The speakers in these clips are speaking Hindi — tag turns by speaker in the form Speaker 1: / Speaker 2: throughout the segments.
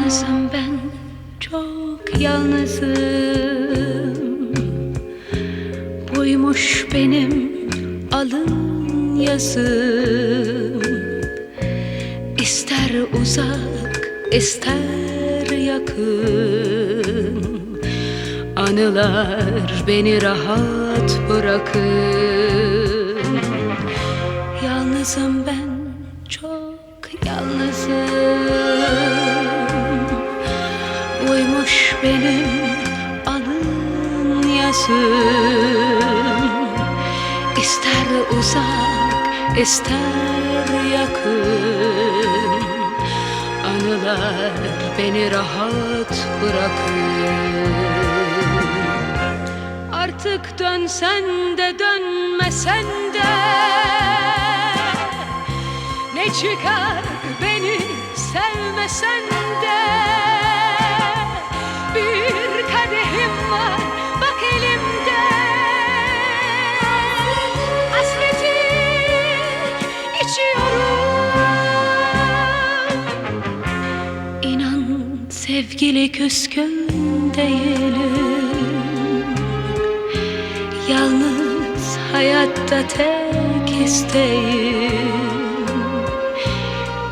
Speaker 1: Yalnızım ben, çok yalnızım. Buymuş benim alın yazım. İster uzak, ister yakın, anılar beni rahat bırakın. Yalnızım ben, çok yalnızım. Buymuş benim alın yazım. İster uzak, ister yakın, anılar beni rahat bırakın. Artık dönsen de dönmesen de ne çıkar beni sevmesen de. Bir kadehim var bak elimde, hasreti içiyorum. İnan sevgili küskün değilim, yalnız hayatta tek isteğim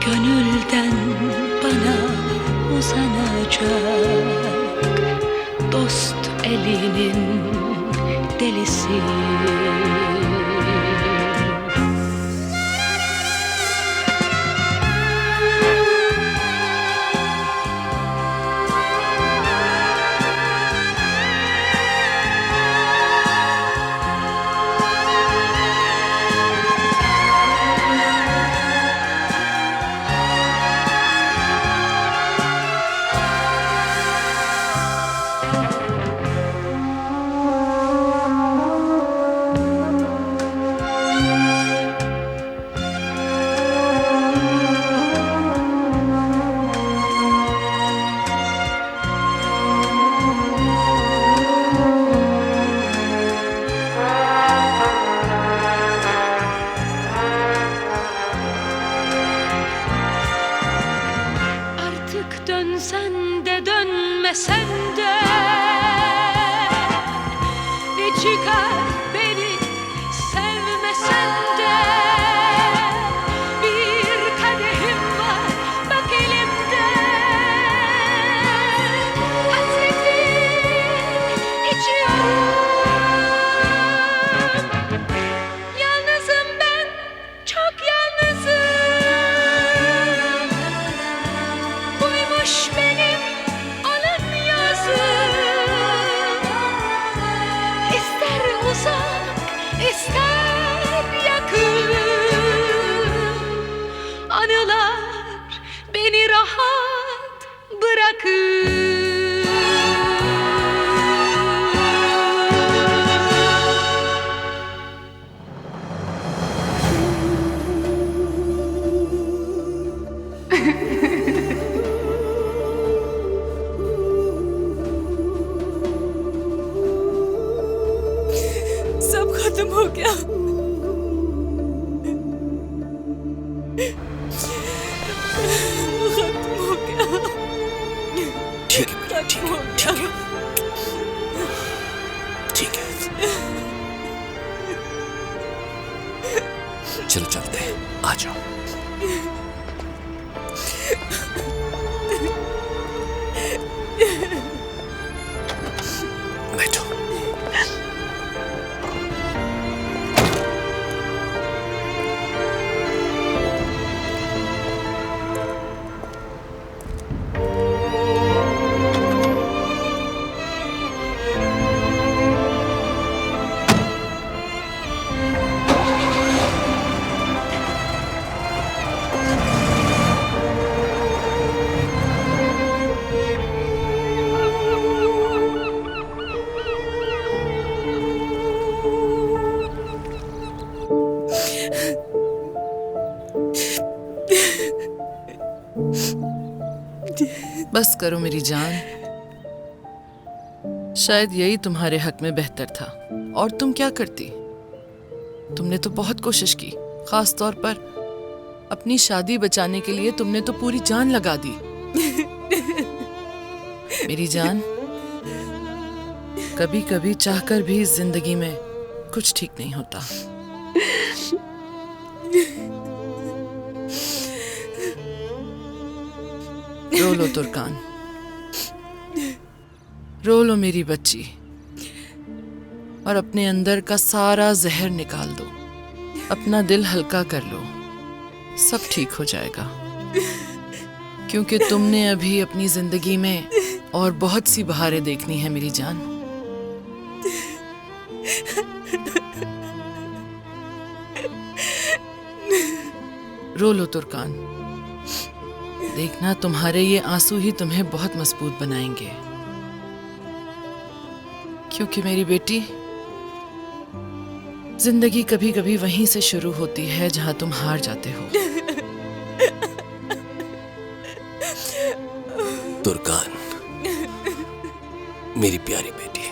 Speaker 1: gönülden bana uzanacak dost elinin delisi. Dönsen de dönmesen de ne çıkar beni sevmesen de. Bir kadehim var bak elimde, hasreti içiyorum. Yalnızım ben, çok yalnızım. Benim alın yazım. İster uzak, ister yakın, anılar beni rahat bırakın.
Speaker 2: खत्म हो गया। खत्म हो गया।
Speaker 3: ठीक है बेटा, ठीक है, ठीक है, ठीक है। चलो चलते हैं, आ जाओ। बैठो।
Speaker 4: बस करो मेरी जान, शायद यही तुम्हारे हक में बेहतर था। और तुम क्या करती? तुमने तो बहुत कोशिश की, खास तौर पर अपनी शादी बचाने के लिए तुमने तो पूरी जान लगा दी। मेरी जान, कभी कभी चाहकर भी इस जिंदगी में कुछ ठीक नहीं होता। रो लो तुर्कान, रो लो मेरी बच्ची, और अपने अंदर का सारा जहर निकाल दो। अपना दिल हल्का कर लो, सब ठीक हो जाएगा। क्योंकि तुमने अभी अपनी जिंदगी में और बहुत सी बहारें देखनी है मेरी जान। रो लो तुर्कान, देखना तुम्हारे ये आंसू ही तुम्हें बहुत मजबूत बनाएंगे। क्योंकि मेरी बेटी, जिंदगी कभी कभी वहीं से शुरू होती है जहां तुम हार जाते हो।
Speaker 3: तुर्कान, मेरी प्यारी बेटी,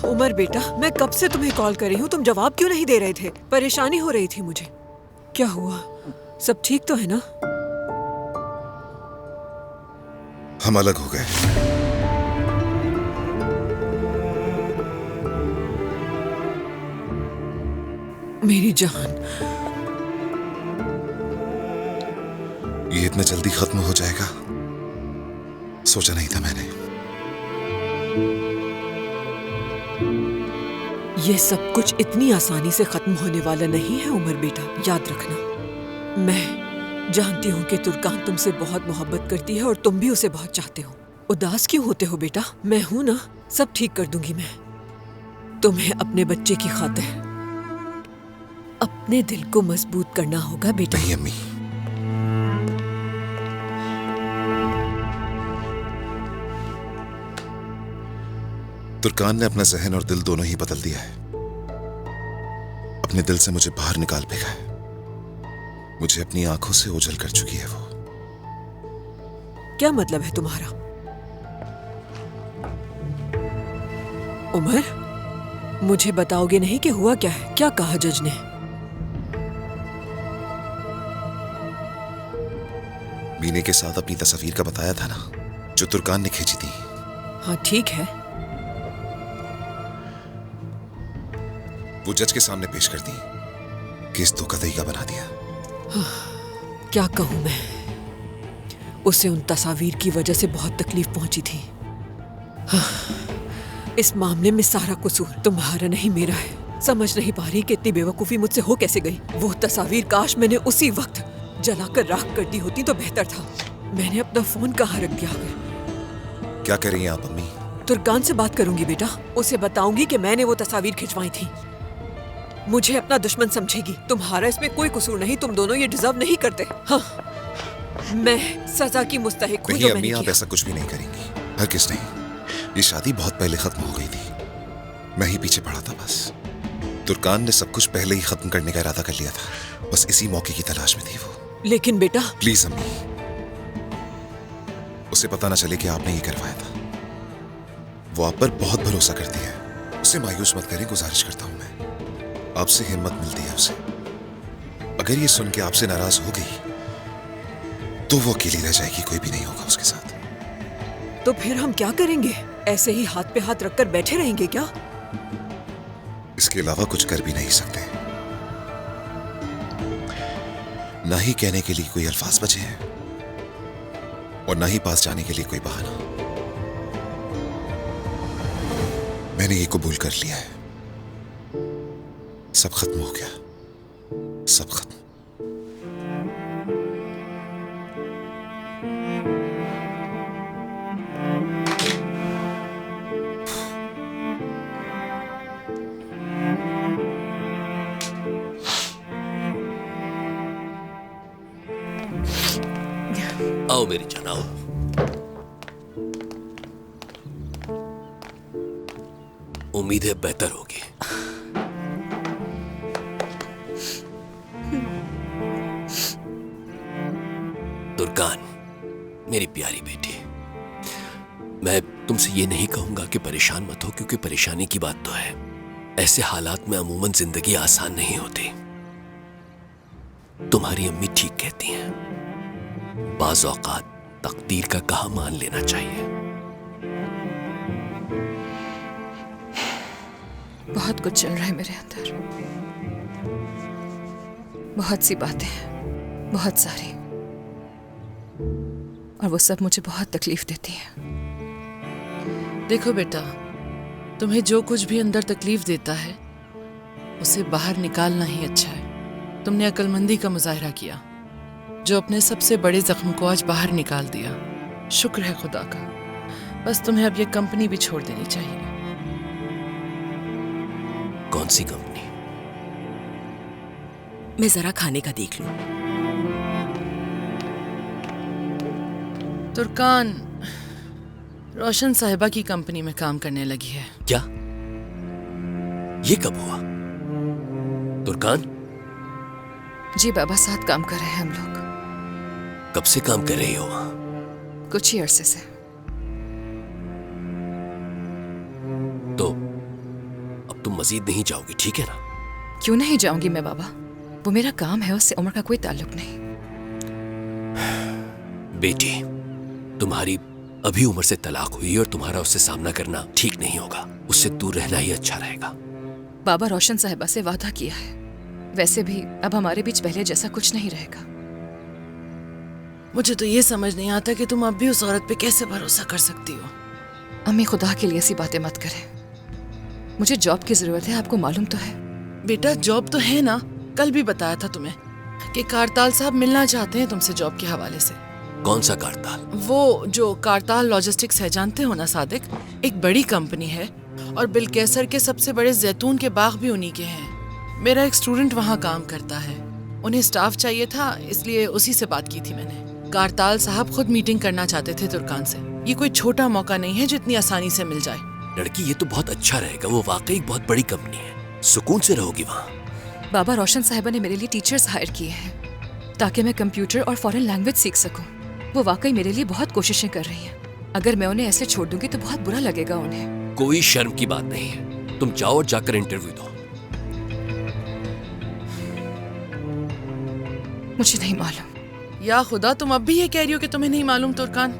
Speaker 2: उमर बेटा, मैं कब से तुम्हें कॉल कर रही हूँ, तुम जवाब क्यों नहीं दे रहे थे? परेशानी हो रही थी मुझे। क्या हुआ? सब ठीक तो है ना?
Speaker 5: हम अलग हो गए।
Speaker 2: मेरी जान,
Speaker 5: ये इतना जल्दी खत्म हो जाएगा सोचा नहीं था मैंने।
Speaker 2: ये सब कुछ इतनी आसानी से खत्म होने वाला नहीं है उमर बेटा, याद रखना। मैं जानती हूँ कि तुर्कान तुमसे बहुत मोहब्बत करती है और तुम भी उसे बहुत चाहते हो। उदास क्यों होते हो बेटा? मैं हूं ना, सब ठीक कर दूंगी मैं। तुम्हें अपने बच्चे की खातिर अपने दिल को मजबूत करना होगा बेटा।
Speaker 5: नहीं अम्मी, तुर्कान ने अपना जहन और दिल दोनों ही बदल दिया है। अपने दिल से मुझे बाहर निकाल फेंका है। मुझे अपनी आंखों से ओझल कर चुकी है वो।
Speaker 2: क्या मतलब है तुम्हारा? उमर, मुझे बताओगे नहीं कि हुआ क्या है? क्या कहा जज ने?
Speaker 5: मीने के साथ अपनी तस्वीर का बताया था ना, जो तुर्कान ने खींची थी।
Speaker 2: हाँ ठीक है,
Speaker 5: वो जज के सामने पेश कर दी। केस धोखाधड़ी का बना दिया।
Speaker 2: क्या कहूं मैं, उसे उन तस्वीर की वजह से बहुत तकलीफ पहुंची थी। इस मामले में सारा कसूर तुम्हारा नहीं मेरा है। समझ नहीं पा रही कि इतनी बेवकूफी मुझसे हो कैसे गई। वो तस्वीर काश मैंने उसी वक्त जलाकर राख कर दी होती तो बेहतर था। मैंने अपना फोन कहाँ रख दिया?
Speaker 5: क्या कर रही हैं आप अम्मी?
Speaker 2: तुर्कान से बात करूंगी बेटा, उसे बताऊंगी कि मैंने वो तस्वीर खिंचवाई थी। मुझे अपना दुश्मन समझेगी। तुम्हारा इसमें कोई कसूर नहीं, तुम दोनों ये डिजर्व नहीं करते। हाँ, मैं सजा की मुस्तहिक हूँ।
Speaker 5: नहीं अम्मी, आप ऐसा कुछ भी नहीं करेंगी। हरगिज़ नहीं। ये शादी बहुत पहले खत्म हो गई थी, मैं ही पीछे पड़ा था बस। तुर्कान ने सब कुछ पहले ही खत्म करने का इरादा कर लिया था। बस इसी मौके की तलाश में थी वो।
Speaker 2: लेकिन बेटा,
Speaker 5: प्लीज अम्मी, उसे पता ना चले कि आपने ये करवाया था। वो आप पर बहुत भरोसा करती है। उसे मायूस मत करें, गुजारिश करता हूं मैं। आपसे हिम्मत मिलती है उसे। अगर ये सुन के आपसे नाराज हो गई तो वो अकेली रह जाएगी, कोई भी नहीं होगा उसके साथ।
Speaker 2: तो फिर हम क्या करेंगे? ऐसे ही हाथ पे हाथ रखकर बैठे रहेंगे क्या?
Speaker 5: इसके अलावा कुछ कर भी नहीं सकते। ना ही कहने के लिए कोई अल्फाज बचे हैं और ना ही पास जाने के लिए कोई बहाना। मैंने ये कबूल कर लिया है। सब खत्म हो गया, सब खत्म।
Speaker 3: आओ मेरी जान, आओ। उम्मीद है बेहतर होगी। तुर्कान, मेरी प्यारी बेटी, मैं तुमसे ये नहीं कहूंगा कि परेशान मत हो, क्योंकि परेशानी की बात तो है। ऐसे हालात में अमूमन जिंदगी आसान नहीं होती। तुम्हारी अम्मी ठीक कहती हैं, बाज़ औक़ात तकदीर का कहा मान लेना चाहिए।
Speaker 6: बहुत कुछ चल रहा है मेरे अंदर, बहुत सी बातें हैं, बहुत सारी, और वो सब मुझे बहुत तकलीफ देती है।
Speaker 4: देखो बेटा, तुम्हें जो कुछ भी अंदर तकलीफ देता है उसे बाहर निकालना ही अच्छा है। तुमने अक्लमंदी का मुजाहरा किया, जो अपने सबसे बड़े जख्म को आज बाहर निकाल दिया। शुक्र है खुदा का। बस तुम्हें अब ये कंपनी भी छोड़ देनी चाहिए।
Speaker 3: कौन सी कंपनी?
Speaker 7: मैं जरा खाने का देख लूं।
Speaker 4: तुर्कान रोशन साहिबा की कंपनी में काम करने लगी है।
Speaker 3: क्या? ये कब हुआ? तुर्कान,
Speaker 6: जी बाबा, साथ काम कर रहे हैं हम लोग।
Speaker 3: कब से काम कर रही हो वहां?
Speaker 6: कुछ ही अरसे से।
Speaker 3: तो अब तुम मजीद नहीं जाओगी, ठीक है ना?
Speaker 6: क्यों नहीं जाऊंगी मैं बाबा, वो मेरा काम है, उससे उम्र का कोई ताल्लुक नहीं।
Speaker 3: बेटी, तुम्हारी अभी उम्र से तलाक हुई और तुम्हारा उससे सामना करना ठीक नहीं होगा। उससे दूर रहना ही अच्छा रहेगा।
Speaker 6: बाबा, रोशन साहिबा से वादा किया है। वैसे भी अब हमारे बीच पहले जैसा कुछ नहीं रहेगा।
Speaker 4: मुझे तो ये समझ नहीं आता कि तुम अब भी उस औरत पे कैसे भरोसा कर सकती हो।
Speaker 6: अम्मी, खुदा के लिए ऐसी बातें मत करें। मुझे जॉब की जरूरत है, आपको मालूम तो है।
Speaker 4: बेटा, जॉब तो है ना, कल भी बताया था तुम्हें कि कारताल साहब मिलना चाहते हैं तुमसे जॉब के हवाले से।
Speaker 3: कौन सा कारताल?
Speaker 4: वो जो कारताल लॉजिस्टिक्स है, जानते हो ना सादिक? एक बड़ी कंपनी है और बिलकेसर के सबसे बड़े जैतून के बाग भी उन्हीं के हैं। मेरा एक स्टूडेंट वहाँ काम करता है, उन्हें स्टाफ चाहिए था, इसलिए उसी से बात की थी मैंने। कारताल साहब खुद मीटिंग करना चाहते थे तुर्कान से। ये कोई छोटा मौका नहीं है जो इतनी आसानी से मिल जाए।
Speaker 3: लड़की, ये तो बहुत अच्छा रहेगा। वो वाकई एक बहुत बड़ी कंपनी है, सुकून से रहोगी वहाँ।
Speaker 6: बाबा, रोशन साहिबा ने मेरे लिए टीचर्स हायर किए हैं ताकि मैं कंप्यूटर और फॉरेन लैंग्वेज सीख सकूं। वो वाकई मेरे लिए बहुत कोशिशें कर रही हैं। अगर मैं उन्हें ऐसे छोड़ दूंगी तो बहुत बुरा लगेगा उन्हें।
Speaker 3: कोई शर्म की बात नहीं है, तुम जाओ और जाकर इंटरव्यू दो।
Speaker 6: मुझे नहीं मालूम।
Speaker 4: या खुदा, तुम अब भी ये कह रही हो कि तुम्हें नहीं मालूम तुर्कान?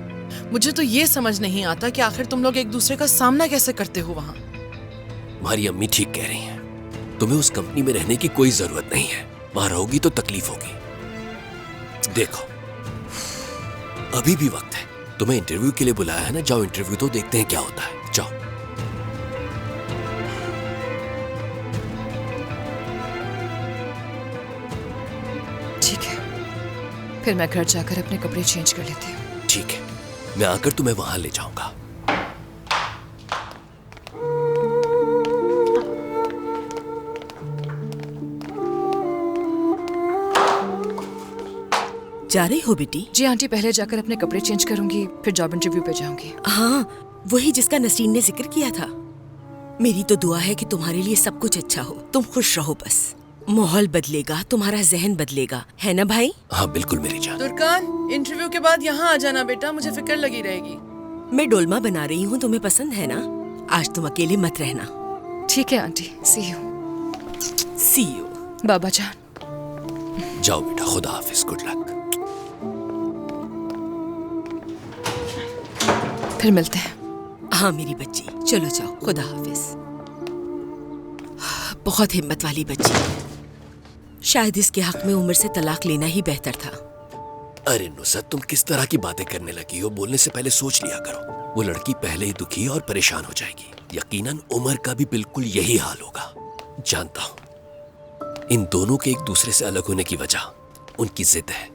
Speaker 4: मुझे तो ये समझ नहीं आता कि आखिर तुम लोग एक दूसरे का सामना कैसे करते हो वहाँ।
Speaker 3: तुम्हारी अम्मी ठीक कह रही हैं। तुम्हें उस कंपनी में रहने की कोई जरूरत नहीं है। वहां रहोगी तो तकलीफ होगी। देखो, अभी भी वक्त है। तुम्हें इंटरव्यू के लिए बुलाया है ना, जाओ इंटरव्यू तो, देखते हैं क्या होता है। जाओ।
Speaker 6: ठीक है, फिर मैं घर जाकर अपने कपड़े चेंज कर लेती हूँ।
Speaker 3: ठीक है, मैं आकर तुम्हें वहां ले जाऊंगा।
Speaker 7: जा रही हो बेटी?
Speaker 6: जी आंटी, पहले जाकर अपने कपड़े चेंज करूंगी, फिर जॉब इंटरव्यू पे जाऊंगी।
Speaker 7: हाँ, वही जिसका नसरीन ने जिक्र किया था। मेरी तो दुआ है कि तुम्हारे लिए सब कुछ अच्छा हो, तुम खुश रहो बस। माहौल बदलेगा, तुम्हारा जहन बदलेगा, है ना भाई?
Speaker 3: हाँ बिल्कुल मेरी जान।
Speaker 4: तुर्कान, इंटरव्यू के बाद यहाँ आ जाना बेटा, मुझे फिक्र लगी रहेगी।
Speaker 7: मैं डोलमा बना रही हूँ, तुम्हें पसंद है ना? आज तुम अकेले मत रहना।
Speaker 6: ठीक है aunty, see you.
Speaker 7: See you
Speaker 6: बाबा जान।
Speaker 3: जाओ बेटा, खुदा हाफिज, गुड लक।
Speaker 6: फिर मिलते हैं।
Speaker 7: हाँ मेरी बच्ची, चलो जाओ, खुदा हाफिज। बहुत हिम्मत वाली बच्ची है। शायद इसके हक में उम्र से तलाक लेना ही बेहतर था।
Speaker 3: अरे नुसरत, तुम किस तरह की बातें करने लगी हो? बोलने से पहले सोच लिया करो। वो लड़की पहले ही दुखी और परेशान हो जाएगी। यकीनन उमर का भी बिल्कुल यही हाल होगा। जानता हूं, इन दोनों के एक दूसरे से अलग होने की वजह उनकी जिद है।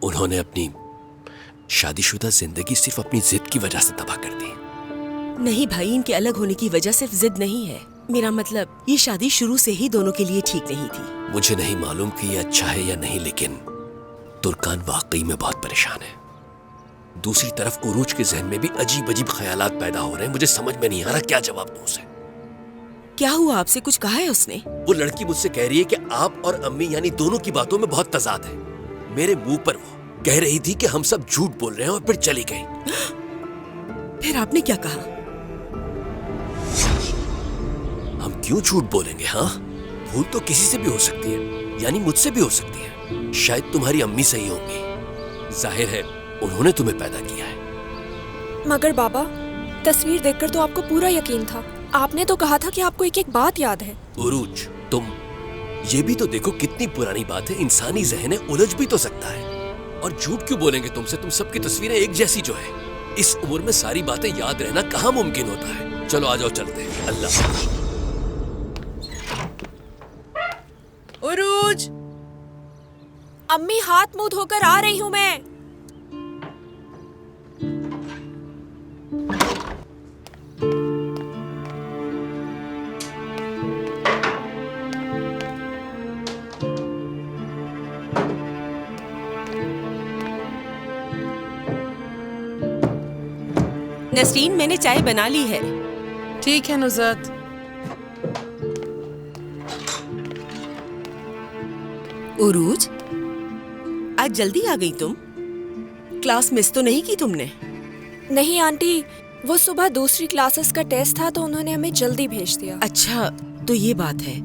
Speaker 3: उन्होंने अपनी शादीशुदा जिंदगी सिर्फ अपनी जिद की वजह से तबाह कर दी।
Speaker 7: नहीं भाई, इनके अलग होने की वजह सिर्फ जिद नहीं है। मेरा मतलब, ये शादी शुरू से ही दोनों के लिए ठीक नहीं थी।
Speaker 3: मुझे नहीं मालूम कि ये अच्छा है या नहीं, लेकिन तुर्कान वाकई में बहुत परेशान है। दूसरी तरफ उरूज के जहन में भी अजीब अजीब ख्यालात पैदा हो रहे हैं। मुझे समझ में नहीं आ रहा क्या जवाब दूं उसे।
Speaker 7: क्या हुआ? आपसे कुछ कहा है उसने?
Speaker 3: वो लड़की मुझसे कह रही है कि आप और अम्मी यानी दोनों की बातों में बहुत तजाद है। मेरे मुंह पर वो कह रही थी कि हम सब झूठ बोल रहे हैं और फिर चली गई।
Speaker 7: फिर आपने क्या कहा?
Speaker 3: हम क्यों झूठ बोलेंगे? हाँ, भूल तो किसी से भी हो सकती है, यानी मुझसे भी हो सकती है। शायद तुम्हारी अम्मी सही होंगी। जाहिर है उन्होंने तुम्हें पैदा किया है।
Speaker 8: मगर बाबा, तस्वीर देखकर तो आपको पूरा यकीन था। आपने तो कहा था कि आपको एक एक बात याद है।
Speaker 3: उरूज, तुम ये भी तो देखो कितनी पुरानी बात है। इंसानी जहन है, उलझ भी तो सकता है। और झूठ क्यों बोलेंगे तुमसे? तुम सबकी तस्वीरें एक जैसी जो है। इस उम्र में सारी बातें याद रहना कहाँ मुमकिन होता है। चलो आ जाओ, चलते हैं। अल्लाह।
Speaker 4: उरूज,
Speaker 8: अम्मी, हाथ मुंह धोकर आ रही हूँ मैं।
Speaker 7: नसरीन, मैंने चाय बना ली है।
Speaker 4: ठीक है नुज़ात।
Speaker 7: उरूज, आज जल्दी आ गई तुम? क्लास मिस तो नहीं की तुमने?
Speaker 8: नहीं आंटी, वो सुबह दूसरी क्लासेस का टेस्ट था तो उन्होंने हमें जल्दी भेज दिया।
Speaker 7: अच्छा, तो ये बात है।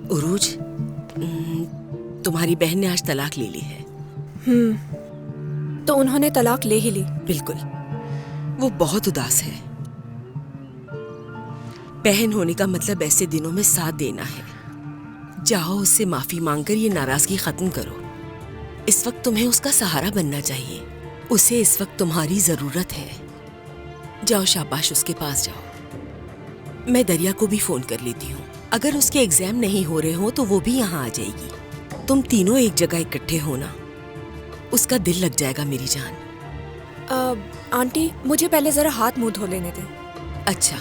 Speaker 7: उरूज, तुम्हारी बहन ने आज तलाक ले ली है।
Speaker 8: तो उन्होंने तलाक ले ही ली।
Speaker 7: बिल्कुल, वो बहुत उदास है। बहन होने का मतलब ऐसे दिनों में साथ देना है। जाओ, उससे माफी मांगकर ये नाराजगी खत्म करो। इस वक्त तुम्हें उसका सहारा बनना चाहिए। उसे इस वक्त तुम्हारी जरूरत है। जाओ, शाबाश, उसके पास जाओ। मैं दरिया को भी फोन कर लेती हूँ। अगर उसके एग्जाम नहीं हो रहे हो तो वो भी यहाँ आ जाएगी। तुम तीनों एक जगह इकट्ठे होना, उसका दिल लग जाएगा मेरी जान।
Speaker 8: आंटी, मुझे पहले जरा हाथ मुंह धो लेने दें।
Speaker 7: अच्छा,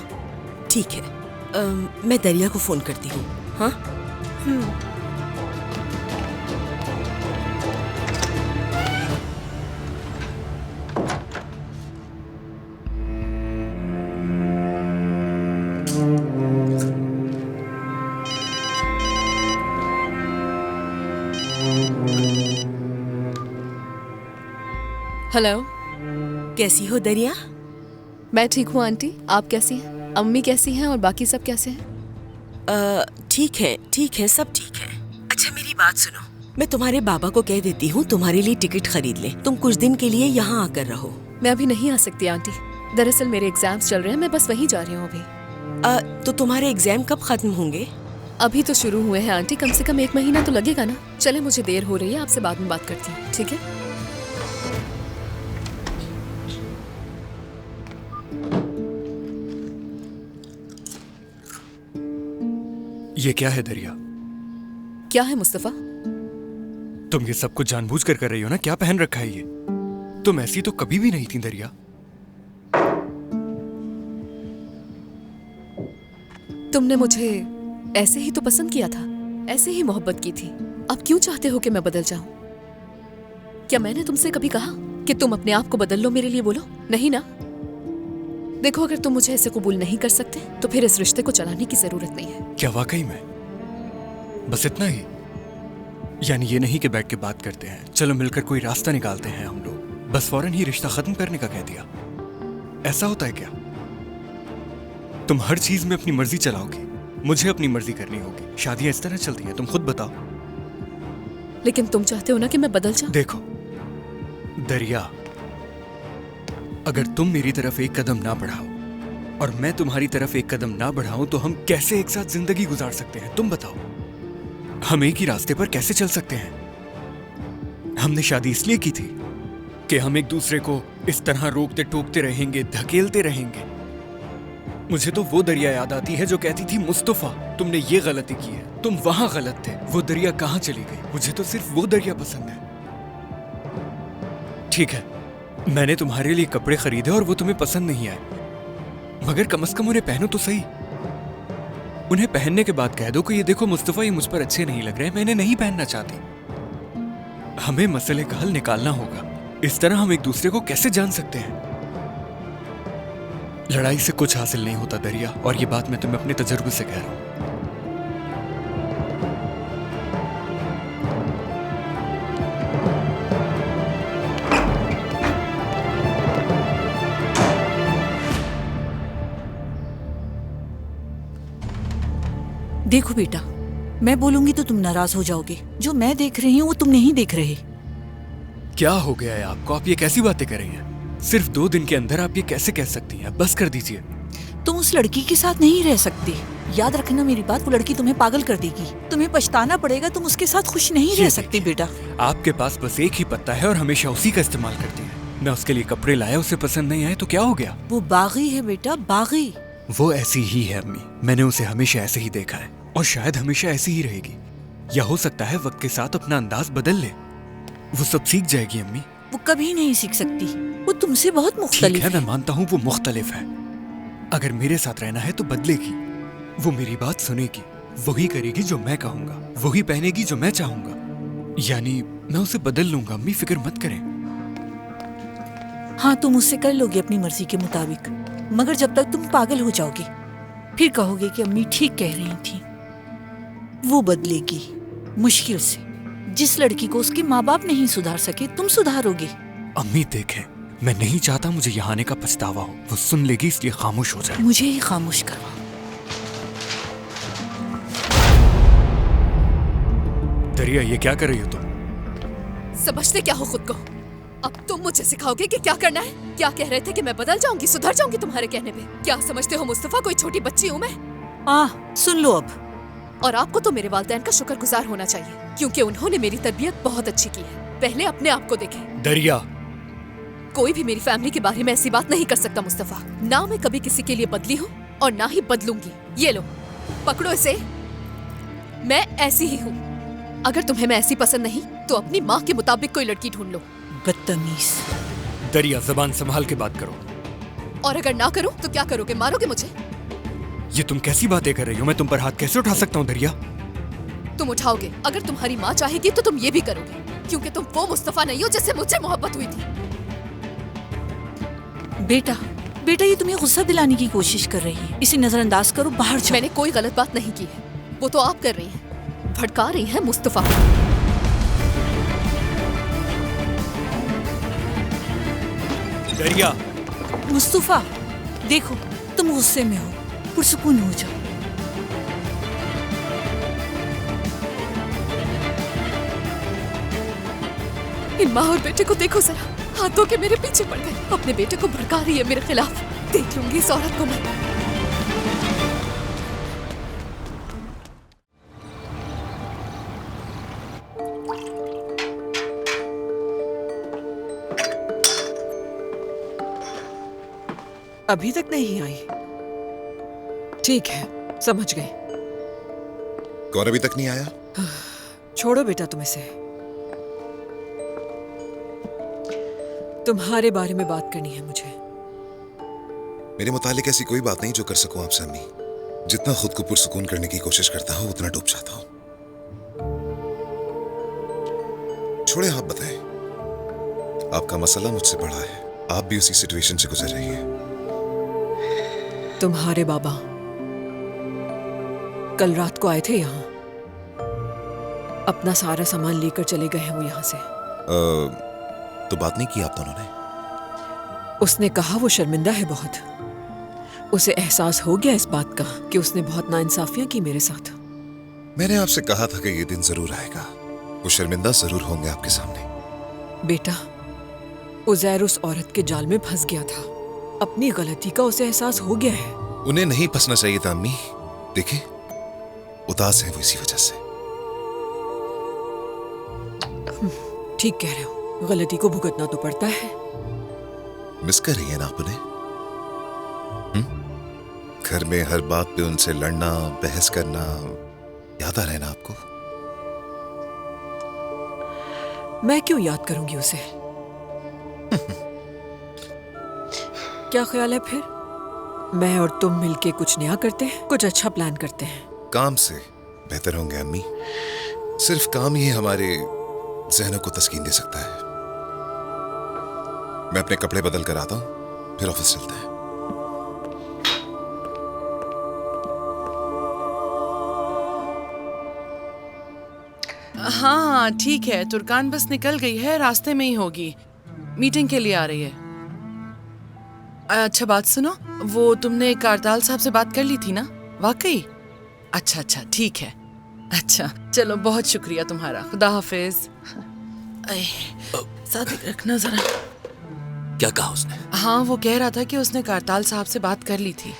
Speaker 7: ठीक है। मैं दरिया को फोन करती हूँ। हाँ,
Speaker 6: हेलो,
Speaker 7: कैसी हो दरिया?
Speaker 6: मैं ठीक हूँ आंटी, आप कैसी हैं? अम्मी कैसी हैं और बाकी सब कैसे हैं?
Speaker 7: ठीक है, सब ठीक है। अच्छा, मेरी बात सुनो, मैं तुम्हारे बाबा को कह देती हूँ तुम्हारे लिए टिकट खरीद ले। तुम कुछ दिन के लिए यहाँ आकर रहो।
Speaker 6: मैं अभी नहीं आ सकती आंटी, दरअसल मेरे एग्जाम्स चल रहे हैं, मैं बस वहीं जा रही हूँ अभी।
Speaker 7: तो तुम्हारे एग्जाम कब खत्म होंगे?
Speaker 6: अभी तो शुरू हुए हैं आंटी, कम से कम 1 महीना तो लगेगा ना। चले, मुझे देर हो रही है, आपसे बाद में बात करती हूँ, ठीक है?
Speaker 9: ये क्या है दरिया?
Speaker 6: क्या है मुस्तफा?
Speaker 9: तुम ये सब कुछ जानबूझकर कर रही हो ना? क्या पहन रखा है ये? तुम ऐसी तो कभी भी नहीं थी दरिया।
Speaker 6: तुमने मुझे ऐसे ही तो पसंद किया था, ऐसे ही मोहब्बत की थी। अब क्यों चाहते हो कि मैं बदल जाऊं? क्या मैंने तुमसे कभी कहा कि तुम अपने आप को बदल लो मेरे लिए? बोलो नहीं ना। देखो, अगर तुम मुझे ऐसे कबूल नहीं कर सकते तो फिर इस रिश्ते को चलाने की जरूरत नहीं है।
Speaker 9: क्या वाकई में? बस इतना ही? यानी ये नहीं कि बैठ के बात करते हैं, चलो मिलकर कोई रास्ता निकालते हैं हम लोग, बस फौरन ही रिश्ता खत्म करने का कह दिया? ऐसा होता है क्या? तुम हर चीज में अपनी मर्जी चलाओगी, मुझे अपनी मर्जी करनी होगी। शादियां इस तरह चलती हैं, तुम खुद बताओ।
Speaker 6: लेकिन तुम चाहते हो ना कि मैं बदल जाऊं?
Speaker 9: देखो दरिया, अगर तुम मेरी तरफ एक कदम ना बढ़ाओ और मैं तुम्हारी तरफ एक कदम ना बढ़ाऊं तो हम कैसे एक साथ जिंदगी गुजार सकते हैं? तुम बताओ, हम एक ही रास्ते पर कैसे चल सकते हैं? हमने शादी इसलिए की थी कि हम एक दूसरे को इस तरह रोकते टोकते रहेंगे, धकेलते रहेंगे। मुझे तो वो दरिया याद आती है जो कहती थी, मुस्तफा तुमने ये गलती की है, तुम वहां गलत थे। वो दरिया कहां चली गई? मुझे तो सिर्फ वो दरिया पसंद है। ठीक है, मैंने तुम्हारे लिए कपड़े खरीदे और वो तुम्हें पसंद नहीं आए, मगर कम से कम उन्हें पहनो तो सही। उन्हें पहनने के बाद कह दो कि ये देखो मुस्तफा, ये मुझ पर अच्छे नहीं लग रहे, मैंने नहीं पहनना चाहती। हमें मसले का हल निकालना होगा। इस तरह हम एक दूसरे को कैसे जान सकते हैं? लड़ाई से कुछ हासिल नहीं होता दरिया, और ये बात मैं तुम्हें अपने तजुर्बे से कह रहा हूं।
Speaker 10: देखो बेटा, मैं बोलूंगी तो तुम नाराज हो जाओगे। जो मैं देख रही हूँ वो तुम नहीं देख रहे।
Speaker 9: क्या हो गया है आपको? आप ये कैसी बातें कर रही हैं? सिर्फ 2 दिन के अंदर आप ये कैसे कह सकती हैं? बस कर दीजिए।
Speaker 10: तुम उस लड़की के साथ नहीं रह सकती। याद रखना मेरी बात, वो लड़की तुम्हें पागल कर देगी। तुम्हें पछताना पड़ेगा, तुम उसके साथ खुश नहीं रह सकती बेटा।
Speaker 9: आपके पास बस एक ही पत्ता है और हमेशा उसी का इस्तेमाल करती है। मैं उसके लिए कपड़े लाया, उसे पसंद नहीं आए तो क्या हो गया?
Speaker 10: वो बागी है बेटा, बागी।
Speaker 9: वो ऐसी ही है अम्मी, मैंने उसे हमेशा ऐसे ही देखा है और शायद हमेशा ऐसी ही रहेगी। या हो सकता है वक्त के साथ अपना अंदाज बदल ले। वो सब सीख जाएगी अम्मी।
Speaker 10: वो कभी नहीं सीख सकती, वो तुमसे बहुत मुख्तलिफ
Speaker 9: ठीक है, मैं मानता हूँ वो मुख्तलिफ है। अगर मेरे साथ रहना है तो बदलेगी। वो मेरी बात सुनेगी, वही करेगी जो मैं कहूँगा, वही पहनेगी जो मैं चाहूँगा। यानी मैं उसे बदल लूंगा अम्मी, फिक्र मत करें।
Speaker 10: हाँ, तुम उससे कर लोगे अपनी मर्जी के मुताबिक, मगर जब तक तुम पागल हो जाओगे फिर कहोगे कि अम्मी ठीक कह रही थी। वो बदलेगी मुश्किल से। जिस लड़की को उसके माँ बाप नहीं सुधार सके, तुम सुधारोगे।
Speaker 9: अम्मी देखें, मैं नहीं चाहता मुझे यहाँ आने का पछतावा हो। वो सुन लेगी इसलिए खामोश हो जाए।
Speaker 10: मुझे ही खामोश करवा।
Speaker 9: दरिया, ये क्या कर रही हो तुम?
Speaker 6: समझते क्या हो खुद को? अब तुम मुझे सिखाओगे कि क्या करना है? क्या कह रहे थे कि मैं बदल जाऊंगी, सुधर जाऊंगी तुम्हारे कहने पे? क्या समझते हो मुस्तफा, कोई छोटी बच्ची हूँ मैं?
Speaker 10: सुन लो अब।
Speaker 6: और आपको तो मेरे वालिदैन का शुक्रगुजार होना चाहिए, क्योंकि उन्होंने मेरी तरबियत बहुत अच्छी की है। पहले अपने आप को देखें।
Speaker 9: दरिया,
Speaker 6: कोई भी मेरी फैमिली के बारे में ऐसी बात नहीं कर सकता मुस्तफा। ना मैं कभी किसी के लिए बदली हूँ और ना ही बदलूंगी। ये लो, पकड़ो इसे। मैं ऐसी ही हूँ। अगर तुम्हें मैं ऐसी पसंद नहीं तो अपनी माँ के मुताबिक कोई लड़की ढूंढ लो।
Speaker 10: बदतमीज।
Speaker 9: दरिया, जबान संभाल के बात करो।
Speaker 6: और अगर ना करूँ तो क्या करोगे? मारोगे मुझे?
Speaker 9: ये तुम कैसी बातें कर रही हो? मैं तुम पर हाथ कैसे उठा सकता हूँ दरिया?
Speaker 6: तुम उठाओगे। अगर तुम्हारी माँ चाहेगी तो तुम ये भी करोगे, क्योंकि तुम वो मुस्तफा नहीं हो जिससे मुझसे मोहब्बत हुई थी।
Speaker 10: बेटा, बेटा, ये तुम्हें गुस्सा दिलाने की कोशिश कर रही है। इसे नजरअंदाज करो, बाहर जाओ।
Speaker 6: मैंने कोई गलत बात नहीं की है, वो तो आप कर रही हैं। भड़का रही हैं मुस्तफा।
Speaker 9: दरिया,
Speaker 10: मुस्तफा, देखो तुम गुस्से में हो, पुरसुकून हो जाओ।
Speaker 6: इन माँ और बेटे को देखो जरा, हाथों के मेरे पीछे पड़ गए। अपने बेटे को भड़का रही है मेरे खिलाफ। देख लूंगी इस औरत को मैं।
Speaker 2: अभी तक नहीं आई? ठीक है, समझ गए।
Speaker 5: कौन अभी तक नहीं आया?
Speaker 2: छोड़ो बेटा, तुम इसे। तुम्हारे बारे में बात करनी है मुझे।
Speaker 5: मेरे मुतालिक ऐसी कोई बात नहीं जो कर सकूं आपसे अम्मी। जितना खुद को पुरसुकून करने की कोशिश करता हूं उतना डूब जाता हूं। छोड़े, आप बताएं। आपका मसला मुझसे बड़ा है, आप भी उसी सिचुएशन से गुजर रही हैं।
Speaker 2: तुम्हारे बाबा कल रात को आए थे यहाँ। अपना सारा सामान लेकर चले गए हैं वो यहाँ से।
Speaker 5: तो बात नहीं की आप दोनों ने?
Speaker 2: उसने कहा वो शर्मिंदा है बहुत। उसे एहसास हो गया इस बात का कि उसने बहुत नाइंसाफियां की मेरे साथ।
Speaker 5: मैंने आपसे कहा था कि ये दिन जरूर आएगा, वो शर्मिंदा जरूर होंगे आपके सामने।
Speaker 2: बेटा, उजैर उस औरत के जाल में फंस गया था। अपनी गलती का उसे एहसास हो गया है।
Speaker 5: उन्हें नहीं फंसना चाहिए था अम्मी। देखें, उदास है वो इसी वजह से।
Speaker 2: ठीक कह रहे हो, गलती को भुगतना तो पड़ता है।
Speaker 5: मिस कर रही है ना आप उन्हें? घर में हर बात पे उनसे लड़ना, बहस करना याद आ रहा है ना आपको?
Speaker 2: मैं क्यों याद करूंगी उसे? क्या ख्याल है फिर? मैं और तुम मिलके कुछ नया करते हैं, कुछ अच्छा प्लान करते हैं।
Speaker 5: काम से बेहतर होंगे अम्मी। सिर्फ काम ही हमारे जहनों को तस्कीन दे सकता है। मैं अपने कपड़े बदल कर आता हूं, फिर ऑफिस चलते हैं।
Speaker 4: हाँ ठीक है, तुर्कान बस निकल गई है, रास्ते में ही होगी, मीटिंग के लिए आ रही है। अच्छा बात सुनो, वो तुमने कारताल साहब से बात कर ली थी ना? वाकई? अच्छा अच्छा ठीक है। अच्छा चलो, बहुत शुक्रिया तुम्हारा, खुदा हाफिज। साथ रखना जरा।
Speaker 3: क्या कहा उसने?
Speaker 4: हाँ वो कह रहा था कि उसने कारताल साहब से बात कर ली थी,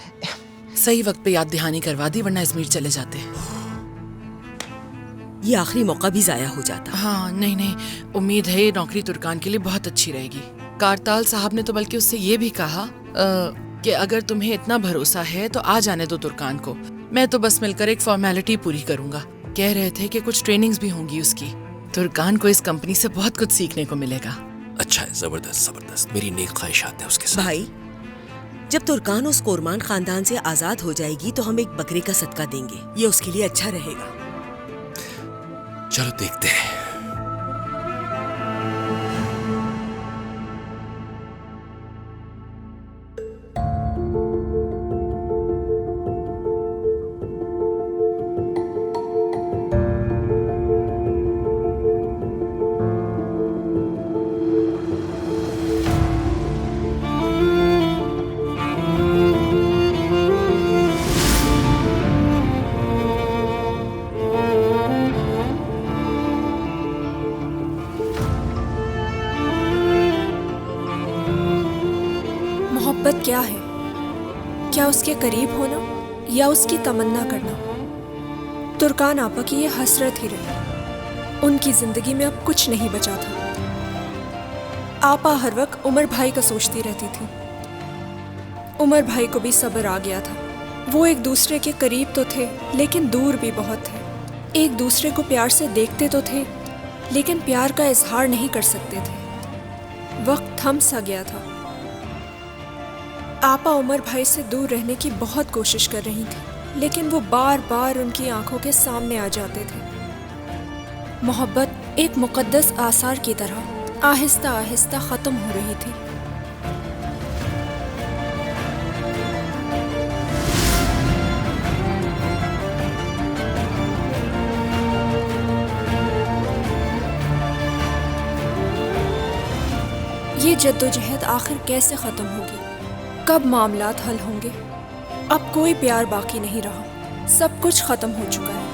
Speaker 4: सही वक्त पे याद दहानी करवा दी, वरना अजमेर चले जाते।
Speaker 7: ये आखिरी मौका भी जाया हो जाता।
Speaker 4: हाँ नहीं नहीं, उम्मीद है ये नौकरी तुर्कान के लिए बहुत अच्छी रहेगी। कारताल साहब ने तो बल्कि उससे ये भी कहा कि अगर तुम्हें इतना भरोसा है तो आ जाने दो तुर्कान को, मैं तो बस मिलकर एक फॉर्मेलिटी पूरी करूंगा। कह रहे थे कि कुछ ट्रेनिंग्स भी होंगी उसकी। तुर्कान को इस कंपनी से बहुत कुछ सीखने को मिलेगा।
Speaker 3: अच्छा है, जबरदस्त जबरदस्त, मेरी नेक ख्वाहिशात है उसके साथ।
Speaker 7: भाई, जब तुर्कान उस कोरमान खानदान से आजाद हो जाएगी तो हम एक बकरे का सदका देंगे, ये उसके लिए अच्छा रहेगा।
Speaker 3: चलो देखते हैं।
Speaker 8: मोहब्बत क्या है? क्या उसके करीब होना या उसकी तमन्ना करना? तुर्कान आपा की ये हसरत ही रही। उनकी जिंदगी में अब कुछ नहीं बचा था। आपा हर वक्त उमर भाई का सोचती रहती थी। उमर भाई को भी सब्र आ गया था। वो एक दूसरे के करीब तो थे लेकिन दूर भी बहुत थे। एक दूसरे को प्यार से देखते तो थे लेकिन प्यार का इजहार नहीं कर सकते थे। वक्त थम सा गया था। आपा उमर भाई से दूर रहने की बहुत कोशिश कर रही थी लेकिन वो बार बार उनकी आंखों के सामने आ जाते थे। मोहब्बत एक मुकद्दस आसार की तरह आहिस्ता आहिस्ता ख़त्म हो रही थी। ये जद्दोजहद आखिर कैसे ख़त्म होगी? कब मामलात हल होंगे? अब कोई प्यार बाकी नहीं रहा, सब कुछ खत्म हो चुका है।